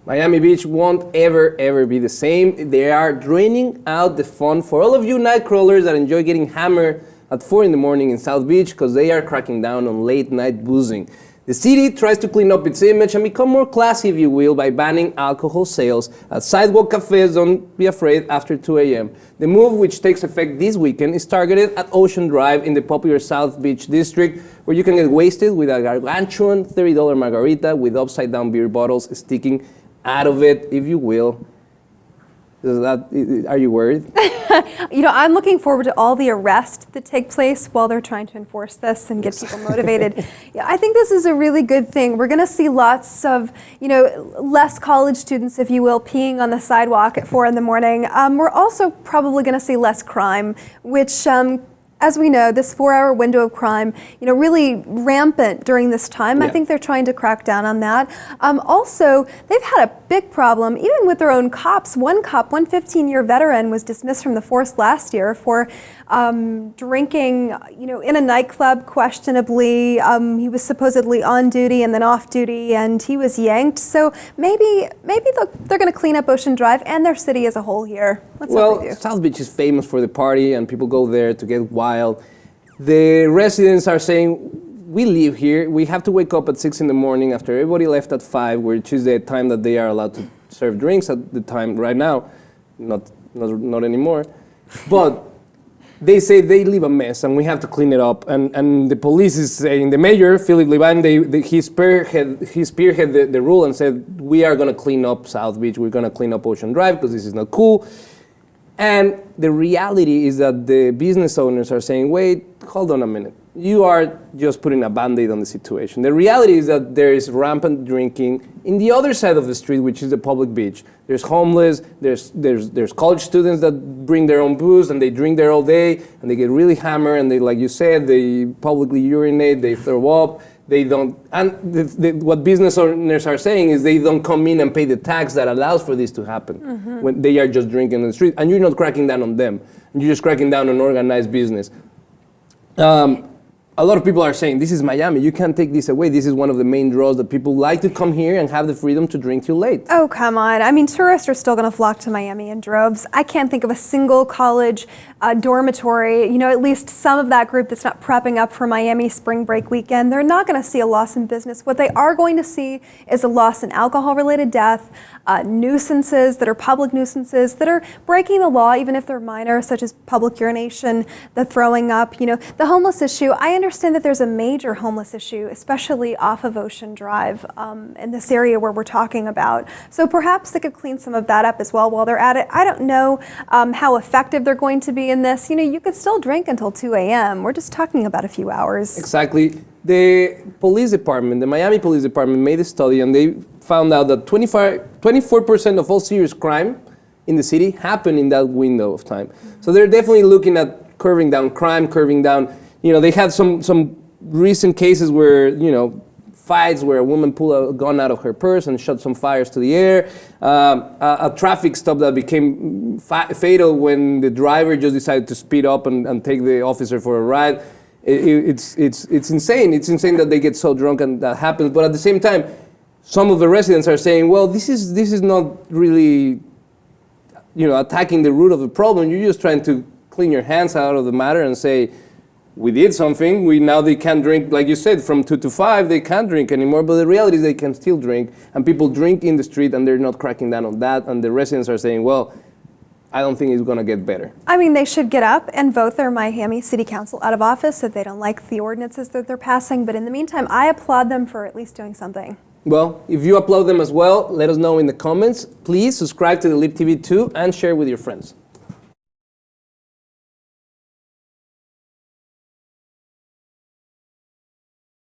Miami Beach won't ever be the same. They are draining out the fun for all of you night crawlers that enjoy getting hammered at 4 in the morning in South Beach, because they are cracking down on late night boozing. The city tries to clean up its image and become more classy, if you will, by banning alcohol sales at sidewalk cafes. Don't be afraid, after 2 a.m. The move, which takes effect this weekend, is targeted at Ocean Drive in the popular South Beach district, where you can get wasted with a gargantuan $30 margarita with upside-down beer bottles sticking out of it, if you will. Are you worried? I'm looking forward to all the arrests that take place while they're trying to enforce this and get people motivated. I think this is a really good thing. We're going to see lots of, less college students, if you will, peeing on the sidewalk at 4 in the morning. We're also probably going to see less crime, which, as we know, this 4-hour window of crime, really rampant during this time. Yeah. I think they're trying to crack down on that. Also, they've had a big problem, even with their own cops. One 15-year veteran was dismissed from the force last year for drinking, in a nightclub, questionably. He was supposedly on duty and then off duty, and he was yanked. So maybe they're going to clean up Ocean Drive and their city as a whole here. Let's hope they do. South Beach is famous for the party, and people go there to get wild. The residents are saying, we live here. We have to wake up at 6 in the morning after everybody left at 5, which is the time that they are allowed to serve drinks at the time right now. Not anymore. But they say they leave a mess and we have to clean it up. And the police is saying, the mayor, Philip Levan, he spearheaded the rule and said, we are going to clean up South Beach. We're going to clean up Ocean Drive because this is not cool. And the reality is that the business owners are saying, wait, hold on a minute. You are just putting a Band-Aid on the situation. The reality is that there is rampant drinking in the other side of the street, which is the public beach. There's homeless, there's college students that bring their own booze and they drink there all day and they get really hammered and they, like you said, they publicly urinate, they throw up. They don't, and what business owners are saying is they don't come in and pay the tax that allows for this to happen when they are just drinking on the street. And you're not cracking down on them. You're just cracking down on organized business. A lot of people are saying, this is Miami, you can't take this away. This is one of the main draws that people like to come here and have the freedom to drink till late. Oh, come on. I mean, tourists are still going to flock to Miami in droves. I can't think of a single college dormitory, at least some of that group that's not prepping up for Miami spring break weekend. They're not going to see a loss in business. What they are going to see is a loss in alcohol-related death, nuisances that are public nuisances that are breaking the law, even if they're minor, such as public urination, the throwing up, the homeless issue. I understand that there's a major homeless issue, especially off of Ocean Drive in this area where we're talking about. So perhaps they could clean some of that up as well while they're at it. I don't know how effective they're going to be in this. You could still drink until 2 a.m. We're just talking about a few hours. Exactly. The police department, the Miami Police Department made a study and they found out that 24% of all serious crime in the city happen in that window of time. So they're definitely looking at curving down crime, curving down, they had some recent cases where, fights where a woman pulled a gun out of her purse and shot some fires to the air. A traffic stop that became fatal when the driver just decided to speed up and take the officer for a ride. It's insane. It's insane that they get so drunk and that happens. But at the same time, some of the residents are saying, well, this is not really, attacking the root of the problem. You're just trying to clean your hands out of the matter and say, we did something. Now they can't drink, like you said, from 2 to 5, they can't drink anymore. But the reality is they can still drink. And people drink in the street and they're not cracking down on that. And the residents are saying, well, I don't think it's going to get better. I mean, they should get up and vote their Miami City Council out of office if they don't like the ordinances that they're passing. But in the meantime, I applaud them for at least doing something. Well, if you applaud them as well, let us know in the comments. Please subscribe to the Lip TV 2 and share with your friends.